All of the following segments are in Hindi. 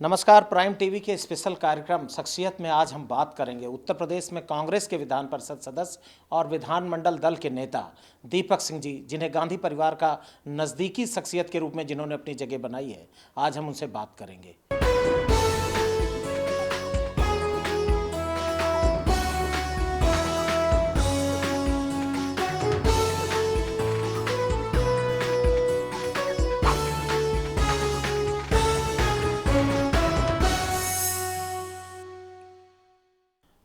नमस्कार। प्राइम टीवी के स्पेशल कार्यक्रम शख्सियत में आज हम बात करेंगे उत्तर प्रदेश में कांग्रेस के विधान परिषद सदस्य और विधानमंडल दल के नेता दीपक सिंह जी, जिन्हें गांधी परिवार का नज़दीकी शख्सियत के रूप में जिन्होंने अपनी जगह बनाई है। आज हम उनसे बात करेंगे।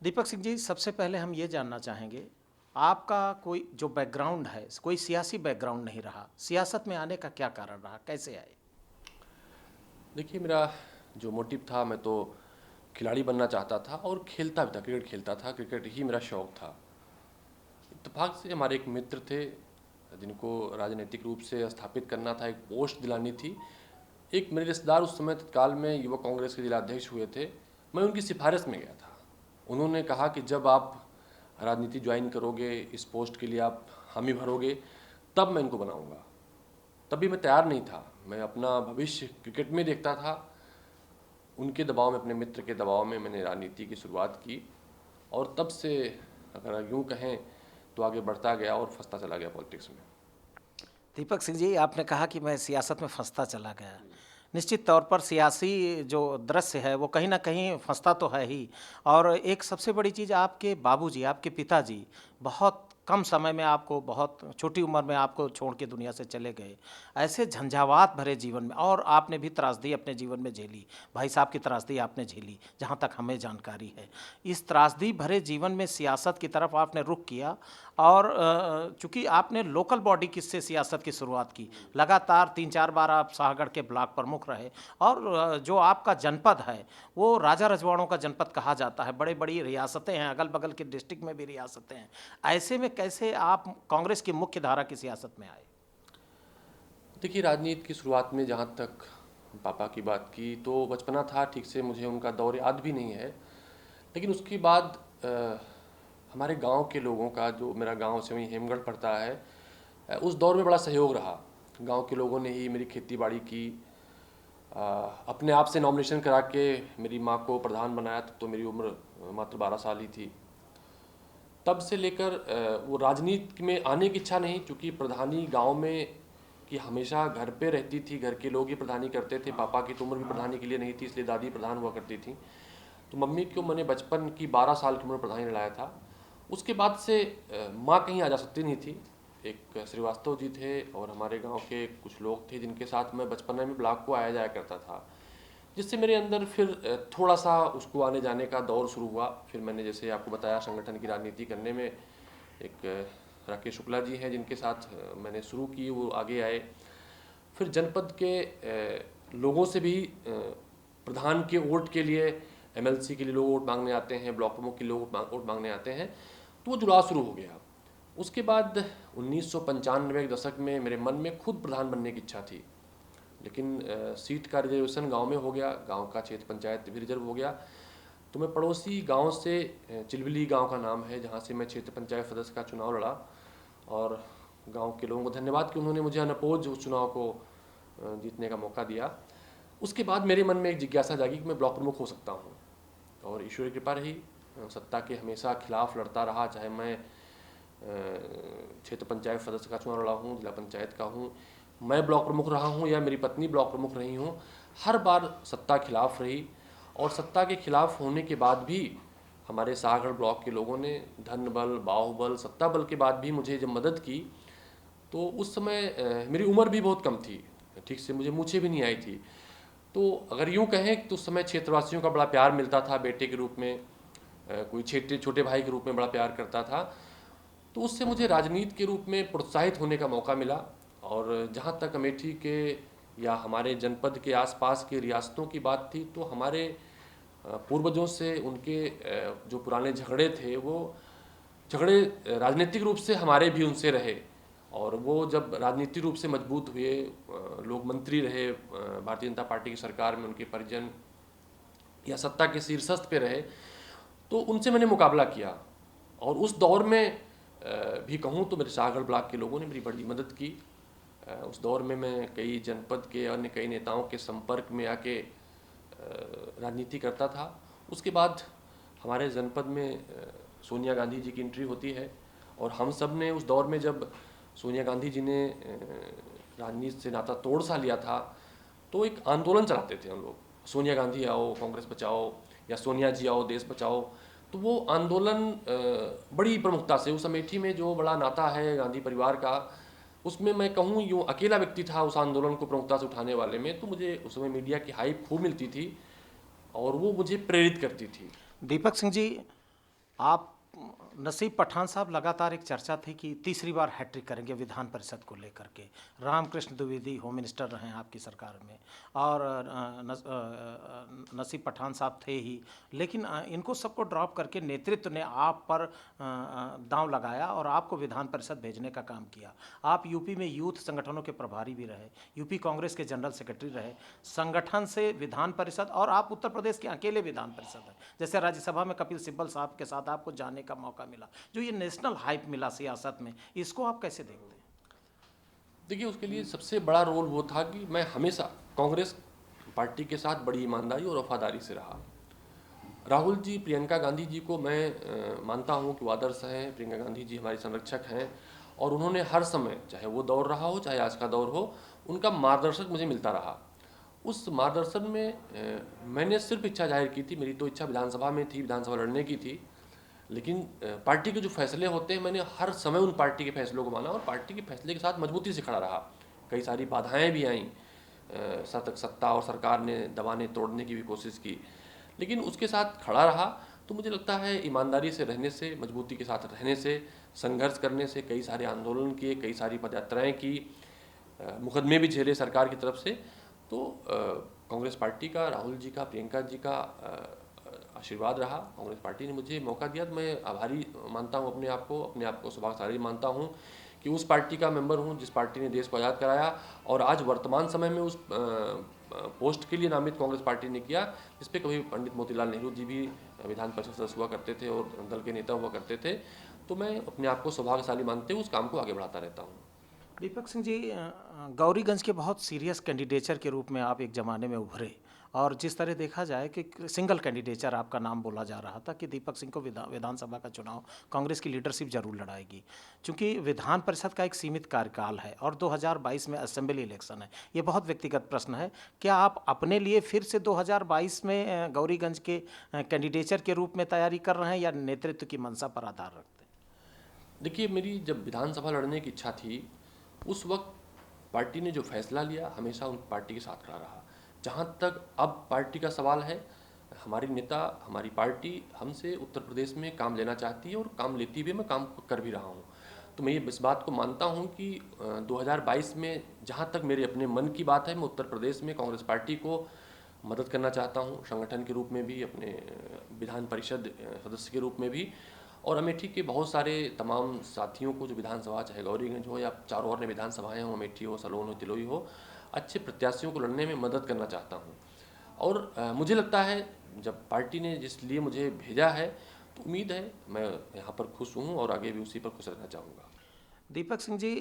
दीपक सिंह जी, सबसे पहले हम ये जानना चाहेंगे, आपका कोई जो बैकग्राउंड है, कोई सियासी बैकग्राउंड नहीं रहा, सियासत में आने का क्या कारण रहा, कैसे आए? देखिए, मेरा जो मोटिव था, मैं तो खिलाड़ी बनना चाहता था और खेलता भी था, क्रिकेट खेलता था, क्रिकेट ही मेरा शौक था। इत्तेफाक से हमारे एक मित्र थे जिनको राजनीतिक रूप से स्थापित करना था, एक पोस्ट दिलानी थी। एक मेरे रिश्तेदार उस समय तत्काल में युवा कांग्रेस के जिलाध्यक्ष हुए थे। मैं उनकी सिफारिश में गया था। उन्होंने कहा कि जब आप राजनीति ज्वाइन करोगे, इस पोस्ट के लिए आप हामी भरोगे, तब मैं इनको बनाऊंगा। तभी मैं तैयार नहीं था। मैं अपना भविष्य क्रिकेट में देखता था। उनके दबाव में, अपने मित्र के दबाव में मैंने राजनीति की शुरुआत की और तब से अगर यूँ कहें तो आगे बढ़ता गया और फंसता चला गया पॉलिटिक्स में। दीपक सिंह जी, आपने कहा कि मैं सियासत में फंसता चला गया। निश्चित तौर पर सियासी जो दृश्य है वो कहीं ना कहीं फंसता तो है ही। और एक सबसे बड़ी चीज़, आपके बाबूजी, आपके पिताजी बहुत कम समय में आपको, बहुत छोटी उम्र में आपको छोड़ के दुनिया से चले गए। ऐसे झंझावात भरे जीवन में, और आपने भी त्रासदी अपने जीवन में झेली, भाई साहब की त्रासदी आपने झेली जहाँ तक हमें जानकारी है। इस त्रासदी भरे जीवन में सियासत की तरफ आपने रुख किया। और चूंकि आपने लोकल बॉडी किससे सियासत की शुरुआत की, लगातार 3-4 बार आप शाहगढ़ के ब्लॉक प्रमुख रहे। और जो आपका जनपद है वो राजा रजवाड़ों का जनपद कहा जाता है, बड़े बड़ी रियासतें हैं, अगल बगल के डिस्ट्रिक्ट में भी रियासतें हैं। ऐसे में कैसे आप कांग्रेस की मुख्य धारा की सियासत में आए? देखिए, राजनीति की शुरुआत में जहाँ तक पापा की बात की तो बचपना था, ठीक से मुझे उनका दौर याद भी नहीं है। लेकिन उसके बाद हमारे गांव के लोगों का, जो मेरा गांव से वहीं हेमगढ़ पड़ता है, उस दौर में बड़ा सहयोग रहा। गांव के लोगों ने ही मेरी खेती बाड़ी की, अपने आप से नॉमिनेशन करा के मेरी माँ को प्रधान बनाया। तब तो मेरी उम्र मात्र 12 साल ही थी। तब से लेकर वो राजनीति में आने की इच्छा नहीं, क्योंकि प्रधानी गांव में कि हमेशा घर पे रहती थी, घर के लोग ही प्रधानी करते थे। पापा की तो उम्र भी प्रधानी के लिए नहीं थी, इसलिए दादी प्रधान हुआ करती थी। तो मम्मी को मैंने बचपन की 12 साल की उम्र में प्रधानी लाया था। उसके बाद से माँ कहीं आ जा सकती नहीं थी। एक श्रीवास्तव जी थे और हमारे गांव के कुछ लोग थे जिनके साथ मैं बचपन में ब्लॉक को आया जाया करता था, जिससे मेरे अंदर फिर थोड़ा सा उसको आने जाने का दौर शुरू हुआ। फिर मैंने, जैसे आपको बताया, संगठन की राजनीति करने में एक राकेश शुक्ला जी हैं जिनके साथ मैंने शुरू की, वो आगे आए। फिर जनपद के लोगों से भी प्रधान के वोट के लिए, एमएलसी के लिए लोग वोट मांगने आते हैं, ब्लॉक प्रमुख के लोग वोट मांगने आते हैं, तो वो जुड़ाव शुरू हो गया। उसके बाद 1995 के दशक में मेरे मन में खुद प्रधान बनने की इच्छा थी, लेकिन सीट का रिजर्वेशन गांव में हो गया, गांव का क्षेत्र पंचायत भी रिजर्व हो गया। तो मैं पड़ोसी गांव से, चिलबिली गांव का नाम है, जहां से मैं क्षेत्र पंचायत सदस्य का चुनाव लड़ा। और गांव के लोगों को धन्यवाद कि उन्होंने मुझे अनअपोज उस चुनाव को जीतने का मौका दिया। उसके बाद मेरे मन में एक जिज्ञासा जागी कि मैं ब्लॉक प्रमुख हो सकता हूँ, और ईश्वर की कृपा रही। सत्ता के हमेशा खिलाफ लड़ता रहा, चाहे मैं क्षेत्र पंचायत सदस्य का चुनाव लड़ा हूँ, जिला पंचायत का हूँ, मैं ब्लॉक प्रमुख रहा हूँ या मेरी पत्नी ब्लॉक प्रमुख रही हूँ, हर बार सत्ता खिलाफ रही। और सत्ता के खिलाफ होने के बाद भी हमारे शाहगढ़ ब्लॉक के लोगों ने धन बल, बाहुबल, सत्ता बल के बाद भी मुझे जब मदद की, तो उस समय मेरी उम्र भी बहुत कम थी, ठीक से मुझे मूछें भी नहीं आई थी। तो अगर यूँ कहें तो उस समय क्षेत्रवासियों का बड़ा प्यार मिलता था, बेटे के रूप में, कोई छोटे भाई के रूप में बड़ा प्यार करता था। तो उससे मुझे राजनीति के रूप में प्रोत्साहित होने का मौका मिला। और जहाँ तक अमेठी के या हमारे जनपद के आसपास के रियासतों की बात थी, तो हमारे पूर्वजों से उनके जो पुराने झगड़े थे, वो झगड़े राजनीतिक रूप से हमारे भी उनसे रहे। और वो जब राजनीतिक रूप से मजबूत हुए, लोग मंत्री रहे, भारतीय जनता पार्टी की सरकार में उनके परिजन या सत्ता के शीर्षस्थ पे रहे, तो उनसे मैंने मुकाबला किया। और उस दौर में भी कहूँ तो मेरे शाहगढ़ ब्लॉक के लोगों ने मेरी बड़ी मदद की। उस दौर में मैं कई जनपद के अन्य कई नेताओं के संपर्क में आके राजनीति करता था। उसके बाद हमारे जनपद में सोनिया गांधी जी की एंट्री होती है और हम सब ने उस दौर में जब सोनिया गांधी जी ने राजनीति से नाता तोड़ सा लिया था तो एक आंदोलन चलाते थे हम लोग, सोनिया गांधी आओ, कांग्रेस बचाओ, या सोनिया जी आओ, देश बचाओ। तो वो आंदोलन बड़ी प्रमुखता से उस अमेठी में जो बड़ा नाता है गांधी परिवार का, उसमें मैं कहूँ यूँ अकेला व्यक्ति था उस आंदोलन को प्रमुखता से उठाने वाले में। तो मुझे उस समय मीडिया की हाइप खूब मिलती थी और वो मुझे प्रेरित करती थी। दीपक सिंह जी, आप नसीब पठान साहब लगातार एक चर्चा थी कि तीसरी बार हैट्रिक करेंगे विधान परिषद को लेकर के। रामकृष्ण द्विवेदी होम मिनिस्टर रहे हैं आपकी सरकार में और नसीब पठान साहब थे ही, लेकिन इनको सबको ड्रॉप करके नेतृत्व ने आप पर दांव लगाया और आपको विधान परिषद भेजने का काम किया। आप यूपी में यूथ संगठनों के प्रभारी भी रहे, यूपी कांग्रेस के जनरल सेक्रेटरी रहे, संगठन से विधान परिषद, और आप उत्तर प्रदेश के अकेले विधान परिषद हैं। जैसे राज्यसभा में कपिल सिब्बल साहब के साथ आपको जाने का मौका मिला, जो ये नेशनल हाइप मिला सियासत में, इसको आप कैसे देखते हैं? देखिए, उसके लिए सबसे बड़ा रोल वो था कि मैं हमेशा कांग्रेस पार्टी के साथ बड़ी ईमानदारी और वफादारी से रहा। राहुल जी, प्रियंका गांधी जी को मैं मानता हूँ कि वो आदर्श हैं। प्रियंका गांधी जी हमारी संरक्षक हैं और उन्होंने हर समय, चाहे वो दौर रहा हो चाहे आज का दौर हो, उनका मार्गदर्शक मुझे मिलता रहा। उस मार्गदर्शन में मैंने सिर्फ इच्छा जाहिर की थी, मेरी तो इच्छा विधानसभा में थी, विधानसभा लड़ने की थी, लेकिन पार्टी के जो फैसले होते हैं मैंने हर समय उन पार्टी के फैसलों को माना और पार्टी के फैसले के साथ मजबूती से खड़ा रहा। कई सारी बाधाएं भी आईं, सत्ता और सरकार ने दबाने तोड़ने की भी कोशिश की, लेकिन उसके साथ खड़ा रहा। तो मुझे लगता है ईमानदारी से रहने से, मजबूती के साथ रहने से, संघर्ष करने से, कई सारे आंदोलन किए, कई सारी पदयात्राएँ की, मुकदमे भी झेले सरकार की तरफ से, तो कांग्रेस पार्टी का, राहुल जी का, प्रियंका जी का आशीर्वाद रहा। कांग्रेस पार्टी ने मुझे मौका दिया तो मैं आभारी मानता हूँ अपने आप को सौभाग्यशाली मानता हूँ कि उस पार्टी का मेंबर हूँ जिस पार्टी ने देश को आज़ाद कराया और आज वर्तमान समय में उस पोस्ट के लिए नामित कांग्रेस पार्टी ने किया, जिस पे कभी पंडित मोतीलाल नेहरू जी भी विधान परिषद सदस्य हुआ करते थे और दल के नेता हुआ करते थे। तो मैं अपने आप को सौभाग्यशाली मानते हुए उस काम को आगे बढ़ाता रहता हूँ। दीपक सिंह जी, गौरीगंज के बहुत सीरियस कैंडिडेचर के रूप में आप एक ज़माने में उभरे, और जिस तरह देखा जाए कि सिंगल कैंडिडेचर आपका नाम बोला जा रहा था कि दीपक सिंह को विधानसभा का चुनाव कांग्रेस की लीडरशिप जरूर लड़ाएगी, क्योंकि विधान परिषद का एक सीमित कार्यकाल है और 2022 में असेंबली इलेक्शन है। ये बहुत व्यक्तिगत प्रश्न है, क्या आप अपने लिए फिर से 2022 में गौरीगंज के कैंडिडेचर के रूप में तैयारी कर रहे हैं या नेतृत्व की मंशा पर आधार रखते हैं? देखिए, मेरी जब विधानसभा लड़ने की इच्छा थी उस वक्त पार्टी ने जो फैसला लिया, हमेशा उन पार्टी के साथ खड़ा रहा। जहाँ तक अब पार्टी का सवाल है, हमारी नेता, हमारी पार्टी हमसे उत्तर प्रदेश में काम लेना चाहती है और काम लेती भी, मैं काम कर भी रहा हूँ। तो मैं ये इस बात को मानता हूँ कि 2022 में जहाँ तक मेरे अपने मन की बात है, मैं उत्तर प्रदेश में कांग्रेस पार्टी को मदद करना चाहता हूँ, संगठन के रूप में भी, अपने विधान परिषद सदस्य के रूप में भी, और अमेठी के बहुत सारे तमाम साथियों को जो विधानसभा, चाहे गौरीगंज हो या चारों और विधानसभाएं हो, अमेठी हो, सलोन हो, तिलोई हो, अच्छे प्रत्याशियों को लड़ने में मदद करना चाहता हूं। और मुझे लगता है जब पार्टी ने जिस लिए मुझे भेजा है तो उम्मीद है मैं यहाँ पर खुश हूँ और आगे भी उसी पर खुश रहना चाहूँगा। दीपक सिंह जी,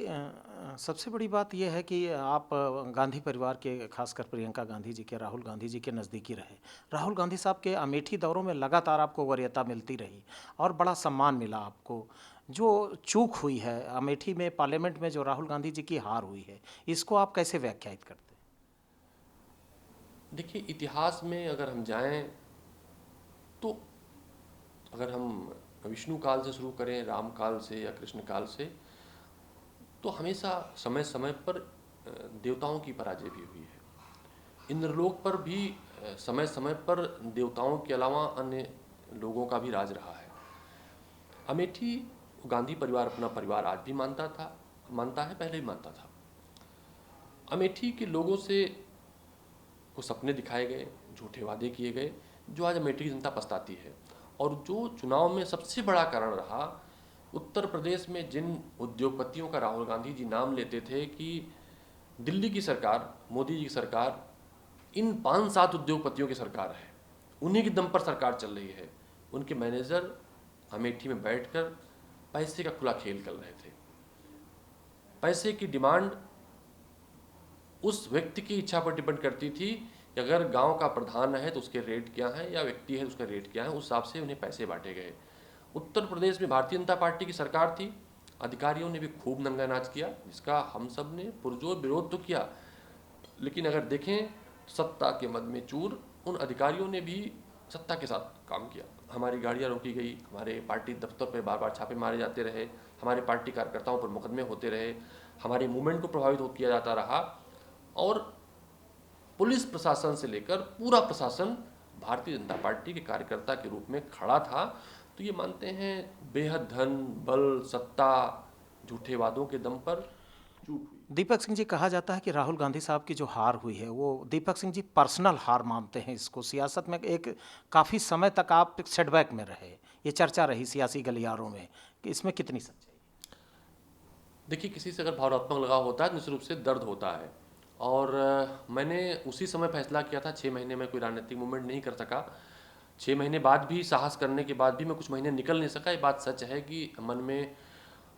सबसे बड़ी बात यह है कि आप गांधी परिवार के, खासकर प्रियंका गांधी जी के, राहुल गांधी जी के नज़दीकी रहे। राहुल गांधी साहब के अमेठी दौरों में लगातार आपको वरीयता मिलती रही और बड़ा सम्मान मिला आपको। जो चूक हुई है अमेठी में पार्लियामेंट में, जो राहुल गांधी जी की हार हुई है, इसको आप कैसे व्याख्यायित करते हैं? देखिए, इतिहास में अगर हम जाएं तो अगर हम विष्णु काल से शुरू करें, राम काल से या कृष्ण काल से, तो हमेशा समय समय पर देवताओं की पराजय भी हुई है। इंद्रलोक पर भी समय समय पर देवताओं के अलावा अन्य लोगों का भी राज रहा है। अमेठी गांधी परिवार अपना परिवार आज भी मानता है, पहले भी मानता था। अमेठी के लोगों से को सपने दिखाए गए, झूठे वादे किए गए, जो आज अमेठी की जनता पछताती है। और जो चुनाव में सबसे बड़ा कारण रहा, उत्तर प्रदेश में जिन उद्योगपतियों का राहुल गांधी जी नाम लेते थे कि दिल्ली की सरकार, मोदी जी की सरकार, इन 5-7 उद्योगपतियों की सरकार है, उन्हीं के दम पर सरकार चल रही है, उनके मैनेजर अमेठी में बैठकर पैसे का खुला खेल कर रहे थे। पैसे की डिमांड उस व्यक्ति की इच्छा पर डिपेंड करती थी कि कि अगर गांव का प्रधान है तो उसके रेट क्या हैं, या व्यक्ति है तो उसका रेट क्या है, उस हिसाब से उन्हें पैसे बांटे गए। उत्तर प्रदेश में भारतीय जनता पार्टी की सरकार थी, अधिकारियों ने भी खूब नंगा नाच किया, जिसका हम सब ने पुरजोर विरोध तो किया, लेकिन अगर देखें सत्ता के मद में चूर उन अधिकारियों ने भी सत्ता के साथ काम किया। हमारी गाड़ियां रोकी गई, हमारे पार्टी दफ्तर पर बार बार छापे मारे जाते रहे, हमारे पार्टी कार्यकर्ताओं पर मुकदमे होते रहे, हमारे मूवमेंट को प्रभावित किया जाता रहा, और पुलिस प्रशासन से लेकर पूरा प्रशासन भारतीय जनता पार्टी के कार्यकर्ता के रूप में खड़ा था। तो ये मानते हैं बेहद धन, बल, सत्ता, झूठे वादों के दम पर चूक हुई। दीपक सिंह जी, कहा जाता है कि राहुल गांधी साहब की जो हार हुई है वो दीपक सिंह जी पर्सनल हार मानते हैं इसको। सियासत में एक काफ़ी समय तक आप सेटबैक में रहे, ये चर्चा रही सियासी गलियारों में, कि इसमें कितनी सच्चाई? देखिए, किसी से अगर भावनात्मक लगाव होता है निश्चित रूप से दर्द होता है, और मैंने उसी समय फैसला किया था। 6 महीने में कोई राजनीतिक मूवमेंट नहीं कर सका, 6 महीने बाद भी साहस करने के बाद भी मैं कुछ महीने निकल नहीं सका। ये बात सच है कि मन में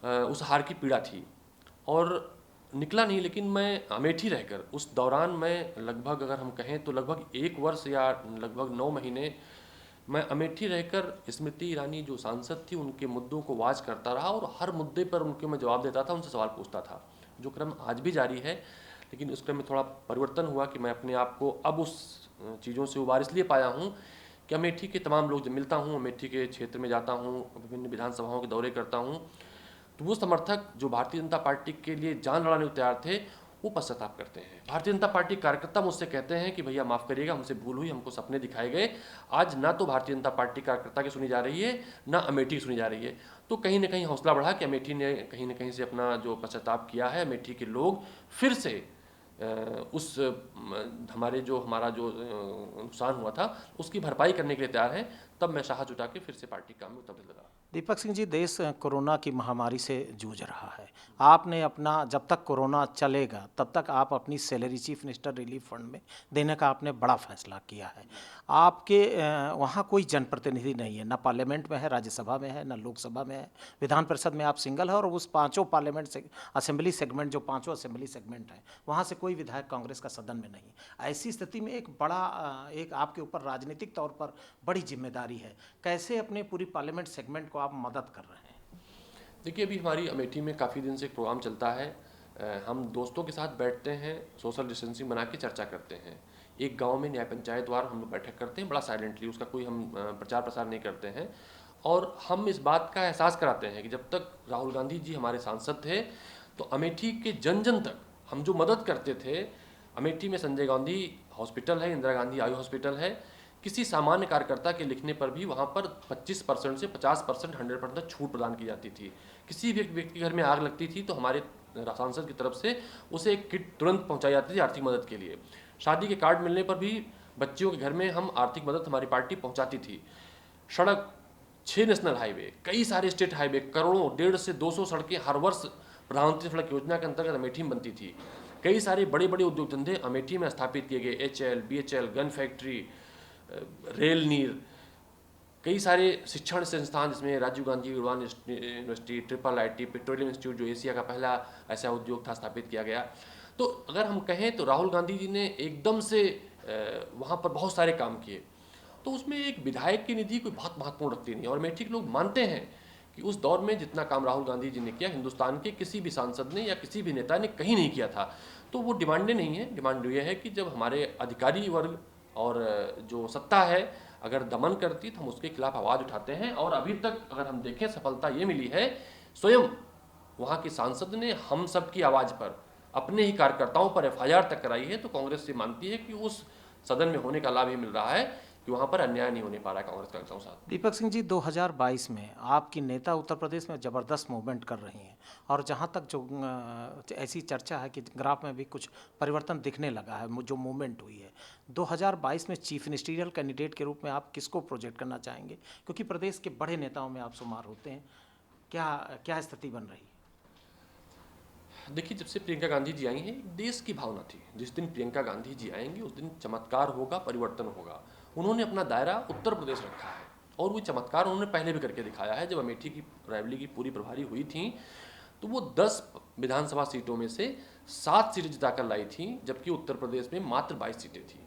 उस हार की पीड़ा थी और निकला नहीं। लेकिन मैं अमेठी रहकर उस दौरान मैं लगभग, अगर हम कहें तो लगभग 1 वर्ष या लगभग 9 महीने मैं अमेठी रहकर स्मृति ईरानी जो सांसद थी उनके मुद्दों को वाच करता रहा, और हर मुद्दे पर उनके मैं जवाब देता था, उनसे सवाल पूछता था, जो क्रम आज भी जारी है। लेकिन उस क्रम में थोड़ा परिवर्तन हुआ कि मैं अपने आप को अब उस चीज़ों से उबार इसलिए पाया हूँ कि अमेठी के तमाम लोग जब मिलता हूँ, अमेठी के क्षेत्र में जाता हूँ, विभिन्न विधानसभाओं के दौरे करता हूँ, तो वो समर्थक जो भारतीय जनता पार्टी के लिए जान लड़ाने को तैयार थे वो पश्चाताप करते हैं। भारतीय जनता पार्टी कार्यकर्ता मुझसे कहते हैं कि भैया माफ़ करिएगा, हमसे भूल हुई, हमको सपने दिखाए गए। आज ना तो भारतीय जनता पार्टी कार्यकर्ता की सुनी जा रही है, ना अमेठी की सुनी जा रही है। तो कहीं ना कहीं हौसला बढ़ा कि अमेठी ने कहीं ना कहीं से अपना जो पश्चाताप किया है, अमेठी के लोग फिर से उस हमारा जो नुकसान हुआ था उसकी भरपाई करने के लिए तैयार हैं। तब मैं साहस जुटा के फिर से पार्टी काम में उतर लगा। दीपक सिंह जी, देश कोरोना की महामारी से जूझ रहा है। आपने अपना, जब तक कोरोना चलेगा तब तक आप अपनी salary chief minister relief fund में देने का आपने बड़ा फैसला किया है। आपके वहाँ कोई जनप्रतिनिधि नहीं है, ना पार्लियामेंट में है, राज्यसभा में है, ना लोकसभा में है, विधान परिषद में आप सिंगल है, और उस पाँचों पार्लियामेंट से असेंबली सेगमेंट, जो पाँचों असेंबली सेगमेंट हैं, वहाँ से कोई विधायक कांग्रेस का सदन में नहीं। ऐसी स्थिति में एक बड़ा एक आपके ऊपर राजनीतिक तौर पर बड़ी जिम्मेदारी है। कैसे अपने पूरी पार्लियामेंट सेगमेंट को आप मदद कर रहे हैं? देखिए, अभी हमारी अमेठी में काफ़ी दिन से एक प्रोग्राम चलता है। हम दोस्तों के साथ बैठते हैं, सोशल डिस्टेंसिंग बना के चर्चा करते हैं। एक गांव में न्याय पंचायत द्वारा हम लोग बैठक करते हैं, बड़ा साइलेंटली, उसका कोई हम प्रचार प्रसार नहीं करते हैं। और हम इस बात का एहसास कराते हैं कि जब तक राहुल गांधी जी हमारे सांसद थे तो अमेठी के जन जन तक हम जो मदद करते थे, अमेठी में संजय गांधी हॉस्पिटल है, इंदिरा गांधी आयु हॉस्पिटल है, किसी सामान्य कार्यकर्ता के लिखने पर भी वहाँ पर 25% से 50%, 100% छूट प्रदान की जाती थी। किसी भी व्यक्ति के घर में आग लगती थी तो हमारे सांसद की तरफ से उसे एक किट तुरंत पहुँचाई जाती थी आर्थिक मदद के लिए। शादी के कार्ड मिलने पर भी बच्चियों के घर में हम आर्थिक मदद हमारी पार्टी पहुँचाती थी। सड़क, 6 नेशनल हाईवे, कई सारे स्टेट हाईवे, करोड़ों, 150 से 200 सड़कें हर वर्ष प्रधानमंत्री सड़क योजना के अंतर्गत अमेठी में बनती थी। कई सारे बड़े बड़े उद्योग धंधे अमेठी में स्थापित किए गए, HL, BHL, gun factory, rail नीर, कई सारे शिक्षण संस्थान जिसमें राजीव गांधी उड़ान यूनिवर्सिटी, IIIT, पेट्रोलियम इंस्टीट्यूट जो एशिया का पहला ऐसा उद्योग था, स्थापित किया गया। तो अगर हम कहें तो राहुल गांधी जी ने एकदम से वहाँ पर बहुत सारे काम किए। तो उसमें एक विधायक की निधि कोई बहुत महत्वपूर्ण रखती नहीं, और अमेठी के लोग मानते हैं कि उस दौर में जितना काम राहुल गांधी जी ने किया, हिंदुस्तान के किसी भी सांसद ने या किसी भी नेता ने कहीं नहीं किया था। तो वो डिमांडें नहीं है, डिमांड ये है कि जब हमारे अधिकारी वर्ग और जो सत्ता है अगर दमन करती तो हम उसके खिलाफ आवाज़ उठाते हैं। और अभी तक अगर हम देखें सफलता ये मिली है, स्वयं वहाँ के सांसद ने हम सब की आवाज़ पर अपने ही कार्यकर्ताओं पर FIR तक कराई है। तो कांग्रेस से मानती है कि उस सदन में होने का लाभ ये मिल रहा है कि वहाँ पर अन्याय नहीं होने पा रहा है कांग्रेस कार्यकर्ताओं के साथ। दीपक सिंह जी, 2022 में आपकी नेता उत्तर प्रदेश में ज़बरदस्त मूवमेंट कर रही हैं, और जहां तक जो ऐसी चर्चा है कि ग्राफ में भी कुछ परिवर्तन दिखने लगा है, जो मूवमेंट हुई है 2022 में, चीफ मिनिस्टीरियल कैंडिडेट के रूप में आप किसको प्रोजेक्ट करना चाहेंगे? क्योंकि प्रदेश के बड़े नेताओं में आप शुमार होते हैं, क्या क्या स्थिति बन रही है? देखिए, जब से प्रियंका गांधी जी आई हैं, देश की भावना थी जिस दिन प्रियंका गांधी जी आएंगी उस दिन चमत्कार होगा, परिवर्तन होगा। उन्होंने अपना दायरा उत्तर प्रदेश रखा है, और वो चमत्कार उन्होंने पहले भी करके दिखाया है। जब अमेठी की रायबरेली की पूरी प्रभारी हुई थी तो वो 10 विधानसभा सीटों में से 7 सीटें जिताकर लाई थी, जबकि उत्तर प्रदेश में मात्र 22 सीटें थी।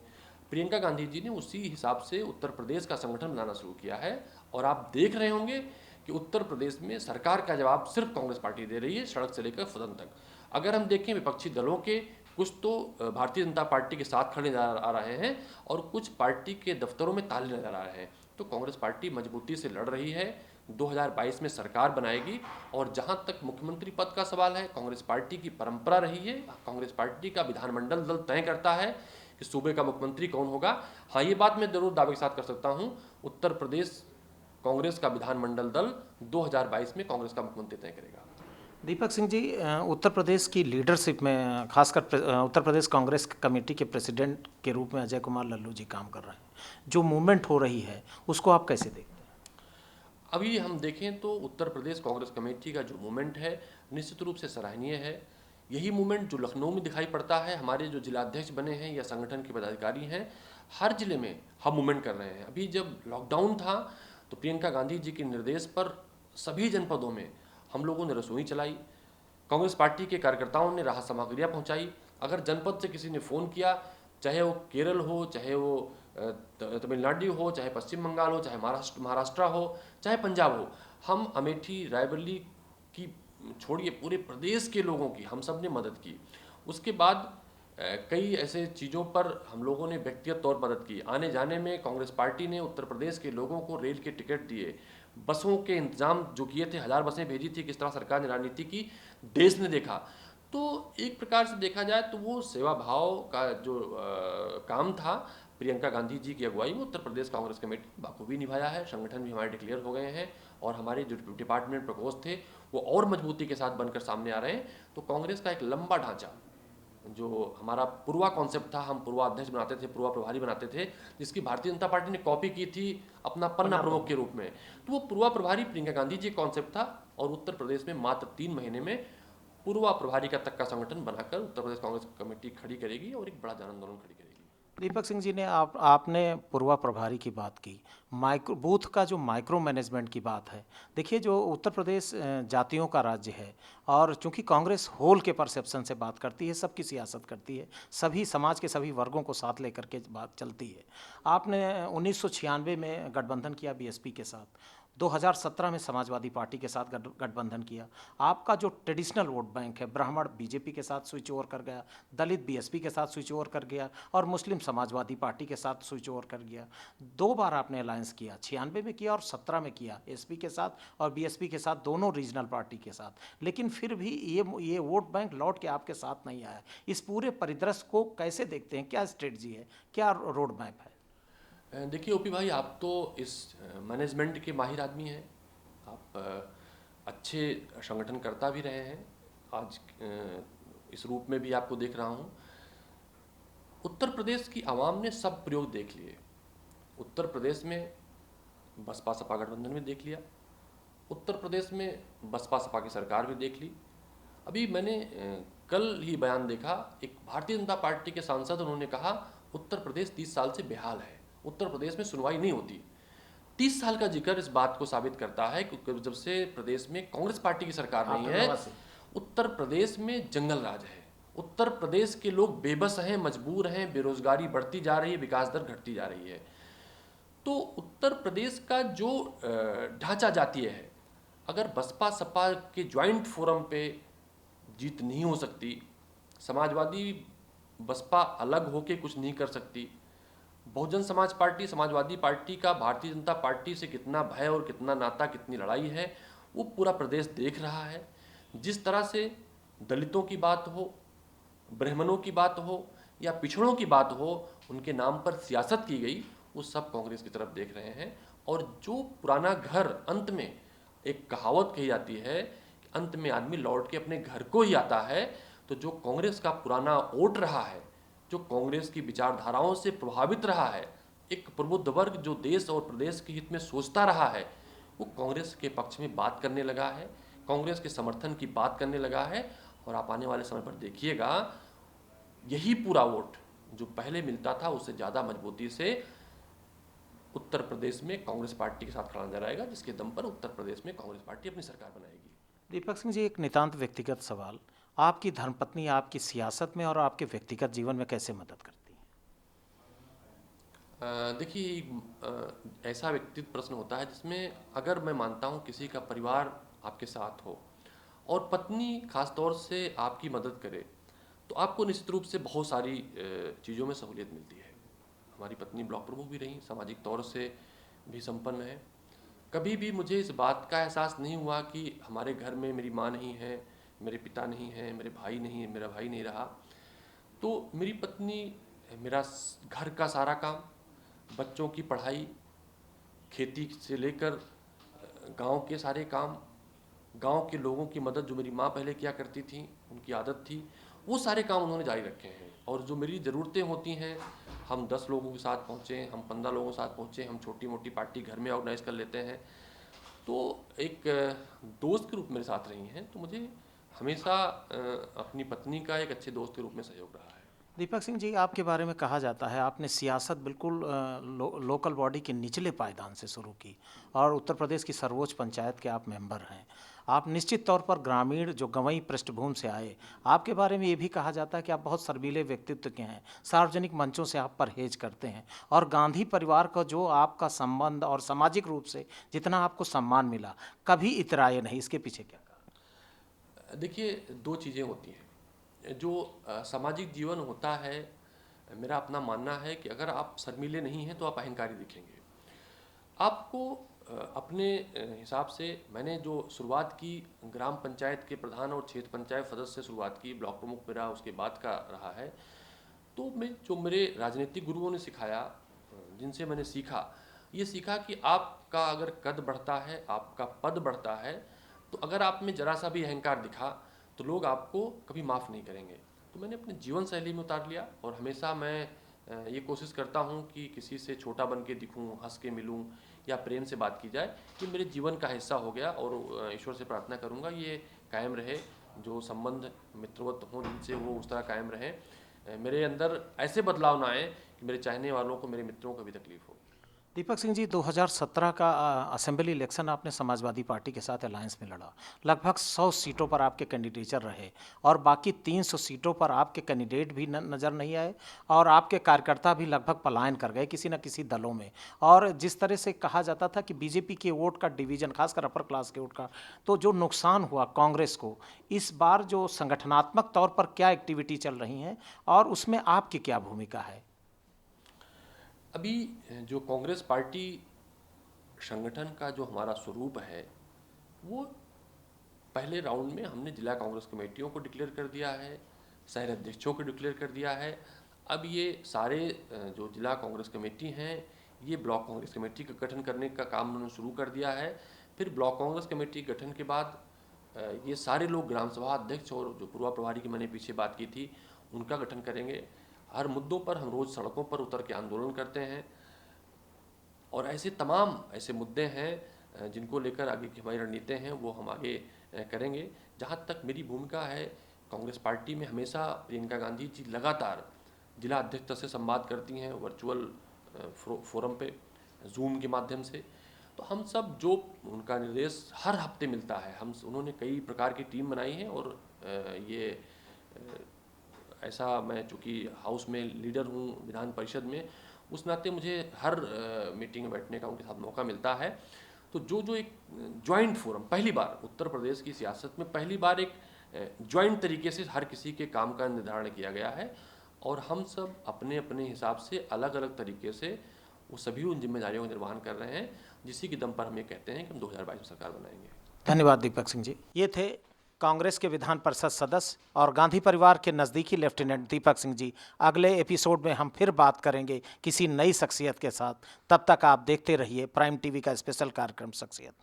प्रियंका गांधी जी ने उसी हिसाब से उत्तर प्रदेश का संगठन बनाना शुरू किया है। और आप देख रहे होंगे कि उत्तर प्रदेश में सरकार का जवाब सिर्फ कांग्रेस पार्टी दे रही है, सड़क से लेकर सदन तक। अगर हम देखें विपक्षी दलों के कुछ तो भारतीय जनता पार्टी के साथ खड़े नजर आ रहे हैं और कुछ पार्टी के दफ्तरों में ताले नजर आ रहे हैं। तो कांग्रेस पार्टी मजबूती से लड़ रही है, 2022 में सरकार बनाएगी। और जहां तक मुख्यमंत्री पद का सवाल है, कांग्रेस पार्टी की परंपरा रही है, कांग्रेस पार्टी का विधानमंडल दल तय करता है कि सूबे का मुख्यमंत्री कौन होगा। हाँ, ये बात मैं जरूर दावे के साथ कर सकता हूँ, उत्तर प्रदेश कांग्रेस का विधानमंडल दल 2022 में कांग्रेस का मुख्यमंत्री तय करेगा। दीपक सिंह जी, उत्तर प्रदेश की लीडरशिप में खासकर उत्तर प्रदेश कांग्रेस कमेटी के प्रेसिडेंट के रूप में अजय कुमार लल्लू जी काम कर रहे हैं। जो मूवमेंट हो रही है उसको आप कैसे देखते हैं? अभी हम देखें तो उत्तर प्रदेश कांग्रेस कमेटी का जो मूवमेंट है निश्चित रूप से सराहनीय है। यही मूवमेंट जो लखनऊ में दिखाई पड़ता है, हमारे जो जिलाध्यक्ष बने हैं या संगठन के पदाधिकारी हैं, हर जिले में हम मूवमेंट कर रहे हैं। अभी जब लॉकडाउन था तो प्रियंका गांधी जी के निर्देश पर सभी जनपदों में हम लोगों ने रसोई चलाई, कांग्रेस पार्टी के कार्यकर्ताओं ने राहत सामग्रियाँ पहुँचाई। अगर जनपद से किसी ने फ़ोन किया, चाहे वो केरल हो, चाहे वो तमिलनाडु हो, चाहे पश्चिम बंगाल हो, चाहे महाराष्ट्र हो, चाहे पंजाब हो, हम अमेठी रायबरेली की छोड़िए पूरे प्रदेश के लोगों की हम सब ने मदद की। उसके बाद कई ऐसे चीज़ों पर हम लोगों ने व्यक्तिगत तौर पर मदद की। आने जाने में कांग्रेस पार्टी ने उत्तर प्रदेश के लोगों को रेल के टिकट दिए, बसों के इंतजाम जो किए थे, 1000 बसें भेजी थी। किस तरह सरकार ने राजनीति की, देश ने देखा। तो एक प्रकार से देखा जाए तो वो सेवा भाव का जो काम था, प्रियंका गांधी जी की अगुवाई में उत्तर प्रदेश कांग्रेस कमेटी बाखूबी निभाया है। संगठन भी हमारे डिक्लेयर हो गए हैं और हमारे जो डिपार्टमेंट प्रकोष्ठ थे वो और मजबूती के साथ बनकर सामने आ रहे हैं। तो कांग्रेस का एक लंबा ढांचा, जो हमारा पूर्वा कॉन्सेप्ट था, हम पूर्वा अध्यक्ष बनाते थे, पूर्वा प्रभारी बनाते थे, जिसकी भारतीय जनता पार्टी ने कॉपी की थी अपना पन्ना प्रमुख के रूप में। तो वो पूर्वा प्रभारी प्रियंका गांधी जी कॉन्सेप्ट था और उत्तर प्रदेश में मात्र 3 महीने में पूर्वा प्रभारी का तक का संगठन बनाकर उत्तर प्रदेश कांग्रेस कमेटी खड़ी करेगी और एक बड़ा जन आंदोलन खड़ी करेगी। दीपक सिंह जी ने आपने पूर्वा प्रभारी की बात की, माइक्रो बूथ का जो माइक्रो मैनेजमेंट की बात है। देखिए, जो उत्तर प्रदेश जातियों का राज्य है और चूंकि कांग्रेस होल के परसेप्शन से बात करती है, सबकी सियासत करती है, सभी समाज के सभी वर्गों को साथ लेकर के बात चलती है। आपने 1996 में गठबंधन किया बीएसपी के साथ, 2017 में समाजवादी पार्टी के साथ गठबंधन किया। आपका जो ट्रेडिशनल वोट बैंक है, ब्राह्मण बीजेपी के साथ स्विच ओवर कर गया, दलित बीएसपी के साथ स्विच ओवर कर गया और मुस्लिम समाजवादी पार्टी के साथ स्विच ओवर कर गया। 2 बार आपने अलायंस किया, 96 में किया और 17 में किया, एसपी के साथ और बीएसपी के साथ, दोनों रीजनल पार्टी के साथ। लेकिन फिर भी ये वोट बैंक लौट के आपके साथ नहीं आया। इस पूरे परिदृश्य को कैसे देखते हैं? क्या स्ट्रेटजी है, क्या रोड मैप है? देखिए ओपी भाई, आप तो इस मैनेजमेंट के माहिर आदमी हैं, आप अच्छे संगठनकर्ता भी रहे हैं। आज इस रूप में भी आपको देख रहा हूँ। उत्तर प्रदेश की आवाम ने सब प्रयोग देख लिए। उत्तर प्रदेश में बसपा सपा गठबंधन में देख लिया, उत्तर प्रदेश में बसपा सपा की सरकार भी देख ली। अभी मैंने कल ही बयान देखा, एक भारतीय जनता पार्टी के सांसद, उन्होंने कहा उत्तर प्रदेश 30 साल से बेहाल है, उत्तर प्रदेश में सुनवाई नहीं होती। 30 साल का जिक्र इस बात को साबित करता है कि जब से प्रदेश में कांग्रेस पार्टी की सरकार नहीं है, उत्तर प्रदेश में जंगल राज है। उत्तर प्रदेश के लोग बेबस हैं, मजबूर हैं, बेरोजगारी बढ़ती जा रही है, विकास दर घटती जा रही है। तो उत्तर प्रदेश का जो ढांचा जातीय है, अगर बसपा सपा के ज्वाइंट फोरम पे जीत नहीं हो सकती, समाजवादी बसपा अलग होके कुछ नहीं कर सकती, बहुजन समाज पार्टी समाजवादी पार्टी का भारतीय जनता पार्टी से कितना भय और कितना नाता, कितनी लड़ाई है, वो पूरा प्रदेश देख रहा है। जिस तरह से दलितों की बात हो, ब्राह्मणों की बात हो या पिछड़ों की बात हो, उनके नाम पर सियासत की गई, वो सब कांग्रेस की तरफ देख रहे हैं। और जो पुराना घर, अंत में एक कहावत कही जाती है कि अंत में आदमी लौट के अपने घर को ही आता है। तो जो कांग्रेस का पुराना वोट रहा है, जो कांग्रेस की विचारधाराओं से प्रभावित रहा है, एक प्रबुद्ध वर्ग जो देश और प्रदेश के हित में सोचता रहा है, वो कांग्रेस के पक्ष में बात करने लगा है, कांग्रेस के समर्थन की बात करने लगा है। और आप आने वाले समय पर देखिएगा, यही पूरा वोट जो पहले मिलता था उससे ज़्यादा मजबूती से उत्तर प्रदेश में कांग्रेस पार्टी के साथ खड़ा नजर आएगा, जिसके दम पर उत्तर प्रदेश में कांग्रेस पार्टी अपनी सरकार बनाएगी। दीपक सिंह जी, एक नितांत व्यक्तिगत सवाल, आपकी धर्मपत्नी आपकी सियासत में और आपके व्यक्तिगत जीवन में कैसे मदद करती है? देखिए ऐसा व्यक्तिगत प्रश्न होता है जिसमें अगर मैं मानता हूँ किसी का परिवार आपके साथ हो और पत्नी खास तौर से आपकी मदद करे, तो आपको निश्चित रूप से बहुत सारी चीज़ों में सहूलियत मिलती है। हमारी पत्नी ब्लॉक प्रमुख भी रही, सामाजिक तौर से भी संपन्न है। कभी भी मुझे इस बात का एहसास नहीं हुआ कि हमारे घर में मेरी माँ नहीं है, मेरे पिता नहीं हैं, मेरे भाई नहीं है, मेरा भाई नहीं रहा। तो मेरी पत्नी मेरा घर का सारा काम, बच्चों की पढ़ाई, खेती से लेकर गांव के सारे काम, गांव के लोगों की मदद जो मेरी माँ पहले किया करती थी, उनकी आदत थी, वो सारे काम उन्होंने जारी रखे हैं। और जो मेरी ज़रूरतें होती हैं, हम 10 लोगों के साथ पहुँचें, हम 15 लोगों के साथ पहुँचें, हम छोटी मोटी पार्टी घर में ऑर्गेनाइज़ कर लेते हैं। तो एक दोस्त के रूप में मेरे साथ रही हैं, तो मुझे हमेशा अपनी पत्नी का एक अच्छे दोस्त के रूप में सहयोग रहा है। दीपक सिंह जी, आपके बारे में कहा जाता है आपने सियासत बिल्कुल लोकल बॉडी के निचले पायदान से शुरू की और उत्तर प्रदेश की सर्वोच्च पंचायत के आप मेंबर हैं। आप निश्चित तौर पर ग्रामीण जो गंवई पृष्ठभूमि से आए, आपके बारे में ये भी कहा जाता है कि आप बहुत शर्मीले व्यक्तित्व के हैं, सार्वजनिक मंचों से आप परहेज करते हैं और गांधी परिवार का जो आपका संबंध और सामाजिक रूप से जितना आपको सम्मान मिला, कभी इतराए नहीं, इसके पीछे क्या कहा? देखिए, 2 चीज़ें होती हैं। जो सामाजिक जीवन होता है, मेरा अपना मानना है कि अगर आप शर्मीले नहीं हैं तो आप अहंकारी दिखेंगे। आपको अपने हिसाब से मैंने जो शुरुआत की ग्राम पंचायत के प्रधान और क्षेत्र पंचायत सदस्य से शुरुआत की, ब्लॉक प्रमुख मेरा उसके बाद का रहा है। तो मैं जो मेरे राजनीतिक गुरुओं ने सिखाया, जिनसे मैंने सीखा, ये सीखा कि आपका अगर कद बढ़ता है, आपका पद बढ़ता है, तो अगर आप में जरा सा भी अहंकार दिखा तो लोग आपको कभी माफ़ नहीं करेंगे। तो मैंने अपने जीवन शैली में उतार लिया और हमेशा मैं ये कोशिश करता हूँ कि किसी से छोटा बन के दिखूँ, हंस के मिलूँ या प्रेम से बात की जाए, कि मेरे जीवन का हिस्सा हो गया। और ईश्वर से प्रार्थना करूँगा ये कायम रहे, जो संबंध मित्रवत हों जिनसे वो उस तरह कायम रहे। मेरे अंदर ऐसे बदलाव ना आए कि मेरे चाहने वालों को, मेरे मित्रों को भी तकलीफ हो। दीपक सिंह जी, 2017 का असेंबली इलेक्शन आपने समाजवादी पार्टी के साथ अलायंस में लड़ा। लगभग 100 सीटों पर आपके कैंडिडेचर रहे और बाकी 300 सीटों पर आपके कैंडिडेट भी नज़र नहीं आए और आपके कार्यकर्ता भी लगभग पलायन कर गए किसी न किसी दलों में। और जिस तरह से कहा जाता था कि बीजेपी के वोट का डिवीजन, खासकर अपर क्लास के वोट का, तो जो नुकसान हुआ कांग्रेस को, इस बार जो संगठनात्मक तौर पर क्या एक्टिविटी चल रही हैं और उसमें आपकी क्या भूमिका है? अभी जो कांग्रेस पार्टी संगठन का जो हमारा स्वरूप है, वो पहले राउंड में हमने जिला कांग्रेस कमेटियों को डिक्लेयर कर दिया है, शहर अध्यक्षों को डिक्लेयर कर दिया है। अब ये सारे जो जिला कांग्रेस कमेटी हैं, ये ब्लॉक कांग्रेस कमेटी का गठन करने का काम उन्होंने शुरू कर दिया है। फिर ब्लॉक कांग्रेस कमेटी गठन के बाद ये सारे लोग ग्राम सभा अध्यक्ष और जो पूर्वा प्रभारी की मैंने पीछे बात की थी, उनका गठन करेंगे। हर मुद्दों पर हम रोज़ सड़कों पर उतर के आंदोलन करते हैं और ऐसे तमाम ऐसे मुद्दे हैं जिनको लेकर आगे की हमारी रणनीति हैं, वो हम आगे करेंगे। जहाँ तक मेरी भूमिका है, कांग्रेस पार्टी में हमेशा प्रियंका गांधी जी लगातार जिला अध्यक्ष से संवाद करती हैं, वर्चुअल फोरम पे, जूम के माध्यम से। तो हम सब जो उनका निर्देश हर हफ्ते मिलता है, उन्होंने कई प्रकार की टीम बनाई है और ये ऐसा मैं चूँकि हाउस में लीडर हूँ विधान परिषद में, उस नाते मुझे हर मीटिंग में बैठने का उनके साथ मौका मिलता है। तो जो एक जॉइंट फोरम, पहली बार उत्तर प्रदेश की सियासत में पहली बार एक जॉइंट तरीके से हर किसी के काम का निर्धारण किया गया है और हम सब अपने अपने हिसाब से अलग अलग तरीके से वो सभी उन जिम्मेदारियों का निर्वहन कर रहे हैं, जिसी के दम पर हम ये कहते हैं कि हम 2022 में सरकार बनाएंगे। धन्यवाद दीपक सिंह जी। ये थे कांग्रेस के विधान परिषद सदस्य और गांधी परिवार के नज़दीकी लेफ्टिनेंट दीपक सिंह जी। अगले एपिसोड में हम फिर बात करेंगे किसी नई शख्सियत के साथ। तब तक आप देखते रहिए प्राइम टीवी का स्पेशल कार्यक्रम शख्सियत।